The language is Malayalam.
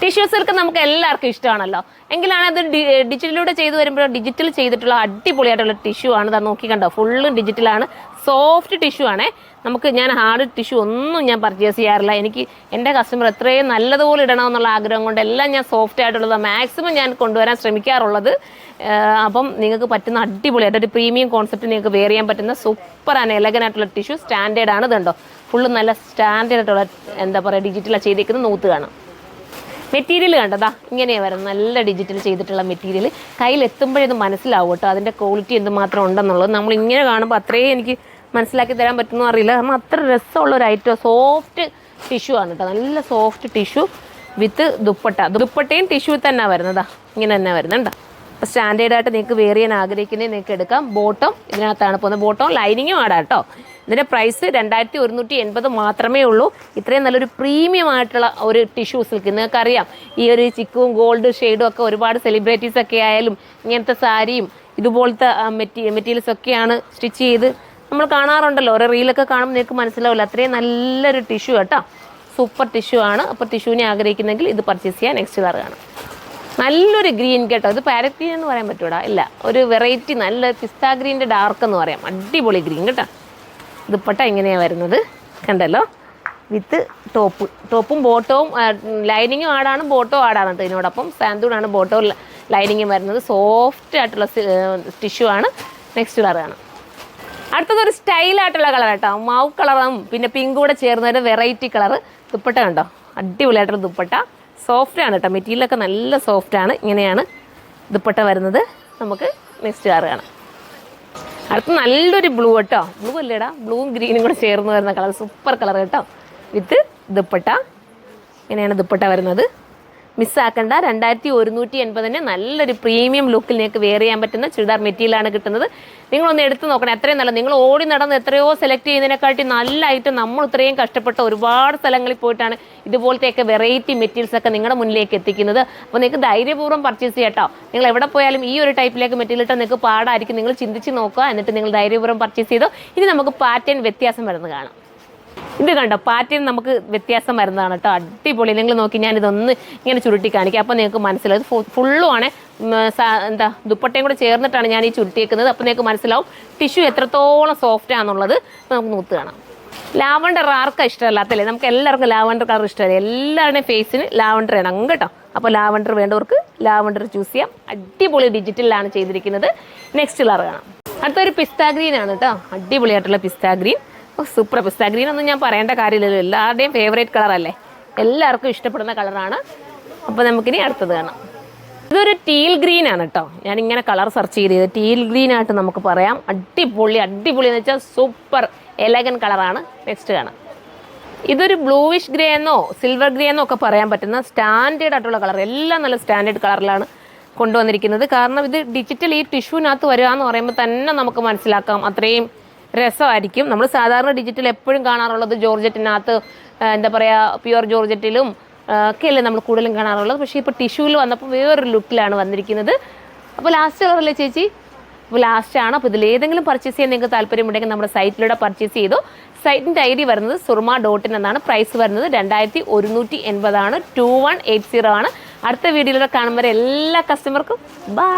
ടിഷ്യൂ സിൽക്ക് നമുക്ക് എല്ലാവർക്കും ഇഷ്ടമാണല്ലോ. എങ്കിലാണ് അത് ഡിജിറ്റലിലൂടെ ചെയ്തു വരുമ്പോൾ ഡിജിറ്റൽ ചെയ്തിട്ടുള്ള അടിപൊളിയായിട്ടുള്ള ടിഷ്യൂ ആണ്. നോക്കി കണ്ടോ, ഫുള്ളും ഡിജിറ്റലാണ്, സോഫ്റ്റ് ടിഷ്യൂ ആണേ. ഞാൻ ഹാർഡ് ടിഷ്യൂ ഒന്നും ഞാൻ പർച്ചേസ് ചെയ്യാറില്ല. എനിക്ക് എൻ്റെ കസ്റ്റമർ എത്രയും നല്ലതുപോലെ ഇടണമെന്നുള്ള ആഗ്രഹം കൊണ്ട് എല്ലാം ഞാൻ സോഫ്റ്റ് ആയിട്ടുള്ളത് മാക്സിമം ഞാൻ കൊണ്ടുവരാൻ ശ്രമിക്കാറുള്ളത്. അപ്പം നിങ്ങൾക്ക് പറ്റുന്ന അടിപൊളിയായിട്ട് ഒരു പ്രീമിയം കോൺസെപ്റ്റ് നിങ്ങൾക്ക് വെയർ ചെയ്യാൻ പറ്റുന്ന സൂപ്പറാണ് എലഗനായിട്ടുള്ള ടിഷ്യൂ. സ്റ്റാൻഡേർഡാണ്. ഇതുണ്ടോ, ഫുള്ള് നല്ല സ്റ്റാൻഡേർഡ് ആയിട്ടുള്ള എന്താ പറയുക ഡിജിറ്റലാണ് ചെയ്തേക്കുന്നത്. നൂത്ത് കാണാം. മെറ്റീരിയൽ കണ്ടതാ ഇങ്ങനെയാണ് വരുന്നത്, നല്ല ഡിജിറ്റൽ ചെയ്തിട്ടുള്ള മെറ്റീരിയൽ. കയ്യിലെത്തുമ്പോഴത് മനസ്സിലാവും കേട്ടോ അതിൻ്റെ ക്വാളിറ്റി എന്തുമാത്രം ഉണ്ടെന്നുള്ളത്. നമ്മളിങ്ങനെ കാണുമ്പോൾ അത്രയും എനിക്ക് മനസ്സിലാക്കി തരാൻ പറ്റുമെന്ന് അറിയില്ല, കാരണം അത്ര രസമുള്ള ഒരു ഐറ്റം. സോഫ്റ്റ് ടിഷ്യൂ ആണ് കേട്ടോ, നല്ല സോഫ്റ്റ് ടിഷ്യൂ വിത്ത് ദുപ്പട്ടയും ടിഷ്യൂ തന്നെ വരുന്നതാ, ഇങ്ങനെ തന്നെ വരുന്നുണ്ടോ. അപ്പോൾ സ്റ്റാൻഡേർഡായിട്ട് നിങ്ങൾക്ക് വെയർ ചെയ്യാൻ ആഗ്രഹിക്കുന്നത് നിങ്ങൾക്ക് എടുക്കാം. ബോട്ടം ഇതിനകത്താണ് പോകുന്നത്, ബോട്ടം ലൈനിങ്ങും ആടാം കേട്ടോ. ഇതിൻ്റെ പ്രൈസ് 2180 മാത്രമേ ഉള്ളൂ. ഇത്രയും നല്ലൊരു പ്രീമിയം ആയിട്ടുള്ള ഒരു ടിഷ്യൂ സിൽക്ക്. നിങ്ങൾക്കറിയാം ഈ ഒരു ചിക്കും ഗോൾഡ് ഷെയ്ഡും ഒക്കെ ഒരുപാട് സെലിബ്രിറ്റീസൊക്കെ ആയാലും ഇങ്ങനത്തെ സാരിയും ഇതുപോലത്തെ മെറ്റീരിയൽസൊക്കെയാണ് സ്റ്റിച്ച് ചെയ്ത് നമ്മൾ കാണാറുണ്ടല്ലോ. ഓരോ റീലൊക്കെ കാണുമ്പോൾ നിങ്ങൾക്ക് മനസ്സിലാവില്ല, അത്രയും നല്ലൊരു ടിഷ്യൂ കേട്ടോ, സൂപ്പർ ടിഷ്യൂ ആണ്. അപ്പോൾ ടിഷ്യൂവിനെ ആഗ്രഹിക്കുന്നെങ്കിൽ ഇത് പർച്ചേസ് ചെയ്യാൻ നെക്സ്റ്റ് കളർ കാണാം. നല്ലൊരു ഗ്രീൻ കേട്ടോ, ഇത് പാരറ്റ് ഗ്രീൻ എന്ന് പറയാൻ പറ്റൂടാ, ഇല്ല ഒരു വെറൈറ്റി നല്ല പിസ്താ ഗ്രീൻ്റെ ഡാർക്ക് എന്ന് പറയാം, അടിപൊളി ഗ്രീൻ കേട്ടോ. ദുപ്പട്ട ഇങ്ങനെയാണ് വരുന്നത് കണ്ടല്ലോ, വിത്ത് ടോപ്പും ബോട്ടവും ലൈനിങ്ങും ആടാണ്, ബോട്ടവും ആടാണ് കേട്ടോ. ഇതിനോടൊപ്പം സാന്തൂണാണ് ബോട്ടവും ലൈനിങ്ങും വരുന്നത്. സോഫ്റ്റ് ആയിട്ടുള്ള ടിഷ്യൂ ആണ്. നെക്സ്റ്റ് കളർ കാണാം. അടുത്തതൊരു സ്റ്റൈലായിട്ടുള്ള കളർ കേട്ടോ, മാവ് കളറും പിന്നെ പിങ്ക് കൂടെ ചേർന്നൊരു വെറൈറ്റി കളറ്. ദുപ്പട്ട കണ്ടോ, അടിപൊളിയായിട്ടുള്ള ദുപ്പട്ട, സോഫ്റ്റാണ് കേട്ടോ, മെറ്റീരിയലൊക്കെ നല്ല സോഫ്റ്റാണ്. ഇങ്ങനെയാണ് ദുപ്പട്ട വരുന്നത്. നമുക്ക് നെക്സ്റ്റ് കളർ കാണാം. അടുത്ത നല്ലൊരു ബ്ലൂ കേട്ടോ, ബ്ലൂ അല്ലേടാ, ബ്ലൂവും ഗ്രീനും കൂടെ ചേർന്ന് വരുന്ന കളർ, സൂപ്പർ കളർ കേട്ടോ, വിത്ത് ദുപ്പട്ട. ഇങ്ങനെയാണ് ദുപ്പട്ട വരുന്നത്. മിസ്സാക്കണ്ട, 2180 നല്ലൊരു പ്രീമിയം ലുക്കിൽ നിങ്ങൾക്ക് വെയർ ചെയ്യാൻ പറ്റുന്ന ചുരിദാർ മെറ്റീരിയലാണ് കിട്ടുന്നത്. നിങ്ങളൊന്ന് എടുത്ത് നോക്കണം, എത്രയും നല്ല. നിങ്ങൾ ഓടി നടന്ന് എത്രയോ സെലക്ട് ചെയ്യുന്നതിനെക്കാട്ടി നല്ല ഐറ്റം നമ്മൾ ഇത്രയും കഷ്ടപ്പെട്ട ഒരുപാട് സ്ഥലങ്ങളിൽ പോയിട്ടാണ് ഇതുപോലത്തെയൊക്കെ വെറൈറ്റി മെറ്റീരിയൽസൊക്കെ നിങ്ങളുടെ മുന്നിലേക്ക് എത്തിക്കുന്നത്. അപ്പോൾ നിങ്ങൾക്ക് ധൈര്യപൂർവ്വം പർച്ചേസ് ചെയ്യാം കേട്ടോ. നിങ്ങൾ എവിടെ പോയാലും ഈ ഒരു ടൈപ്പിലേക്ക് മെറ്റീരിയൽ ഇട്ടാൽ നിങ്ങൾക്ക് പാടായിരിക്കും. നിങ്ങൾ ചിന്തിച്ച് നോക്കുക, എന്നിട്ട് നിങ്ങൾ ധൈര്യപൂർവ്വം പർച്ചേസ് ചെയ്തോ. ഇനി നമുക്ക് പാറ്റേൺ വ്യത്യാസം വരുന്നത് കാണാം. ഇത് കണ്ടോ, പാറ്റേൺ നമുക്ക് വ്യത്യാസം വരുന്നതാണ് കേട്ടോ, അടിപൊളി. നിങ്ങൾ നോക്കി, ഞാനിതൊന്ന് ഇങ്ങനെ ചുരുട്ടി കാണിക്കാം, അപ്പോൾ നിങ്ങൾക്ക് മനസ്സിലാവും. ഇത് ഫുള്ളും ആണ് എന്താ ദുപ്പട്ടയും കൂടെ ചേർന്നിട്ടാണ് ഞാൻ ഈ ചുരുട്ടിയേക്കുന്നത്. അപ്പോൾ നിങ്ങൾക്ക് മനസ്സിലാവും ടിഷ്യൂ എത്രത്തോളം സോഫ്റ്റ് ആണെന്നുള്ളത്. നമുക്ക് നൂത്ത് കാണാം. ലാവണ്ടർ ആർക്കാണ് ഇഷ്ടമല്ലാത്തല്ലേ, നമുക്ക് എല്ലാവർക്കും ലാവണ്ടർ കളർ ഇഷ്ടമല്ലേ. എല്ലാവരുടെയും ഫേസിന് ലാവണ്ടർ ഇടണം കേട്ടോ. അപ്പോൾ ലാവണ്ടർ വേണ്ടവർക്ക് ലാവണ്ടർ ചൂസ് ചെയ്യാം. അടിപൊളി ഡിജിറ്റലിലാണ് ചെയ്തിരിക്കുന്നത്. നെക്സ്റ്റ് കളർ കാണാം. അടുത്തൊരു പിസ്താ ഗ്രീൻ ആണ് കേട്ടോ, അടിപൊളിയായിട്ടുള്ള പിസ്താ ഗ്രീൻ. സൂപ്പർ പിസ്താ ഗ്രീൻ ഒന്നും ഞാൻ പറയേണ്ട കാര്യമില്ലല്ലോ, എല്ലാവരുടെയും ഫേവറേറ്റ് കളറല്ലേ, എല്ലാവർക്കും ഇഷ്ടപ്പെടുന്ന കളറാണ്. അപ്പോൾ നമുക്കിനി അടുത്തത് കാണാം. ഇതൊരു ടീൽ ഗ്രീൻ ആണ് കേട്ടോ, ഞാനിങ്ങനെ കളർ സെർച്ച് ചെയ്ത് ടീൽ ഗ്രീൻ ആയിട്ട് നമുക്ക് പറയാം. അടിപൊളി എന്ന് വെച്ചാൽ സൂപ്പർ എലഗൻ കളറാണ്. നെക്സ്റ്റ് കാണാം. ഇതൊരു ബ്ലൂവിഷ് ഗ്രേ എന്നോ സിൽവർ ഗ്രേ എന്നോ ഒക്കെ പറയാൻ പറ്റുന്ന സ്റ്റാൻഡേർഡ് ആയിട്ടുള്ള കളർ, എല്ലാം നല്ല സ്റ്റാൻഡേർഡ് കളറിലാണ് കൊണ്ടുവന്നിരിക്കുന്നത്. കാരണം ഇത് ഡിജിറ്റൽ ഈ ടിഷ്യൂവിനകത്ത് വരിക എന്ന് പറയുമ്പോൾ തന്നെ നമുക്ക് മനസ്സിലാക്കാം, അത്രയും രസമായിരിക്കും. നമ്മൾ സാധാരണ ഡിജിറ്റൽ എപ്പോഴും കാണാറുള്ളത് ജോർജറ്റിനകത്ത് എന്താ പറയുക, പ്യുവർ ജോർജറ്റിലും ഒക്കെ അല്ലേ നമ്മൾ കൂടുതലും കാണാറുള്ളത്. പക്ഷേ ഇപ്പോൾ ടിഷ്യൂവിൽ വന്നപ്പോൾ വേറൊരു ലുക്കിലാണ് വന്നിരിക്കുന്നത്. അപ്പോൾ ലാസ്റ്റ് കളറല്ലേ ചേച്ചി? അപ്പോൾ ലാസ്റ്റാണ്. അപ്പോൾ ഇതിലേതെങ്കിലും പർച്ചേസ് ചെയ്യാൻ നിങ്ങൾക്ക് താല്പര്യമുണ്ടെങ്കിൽ നമ്മുടെ സൈറ്റിലൂടെ പർച്ചേസ് ചെയ്തു. സൈറ്റിൻ്റെ ID വരുന്നത് surma.in എന്നാണ്. പ്രൈസ് വരുന്നത് 2180 ആണ്, 2180 ആണ്. അടുത്ത വീഡിയോയിലൂടെ കാണുമ്പോൾ എല്ലാ കസ്റ്റമർക്കും ബൈ.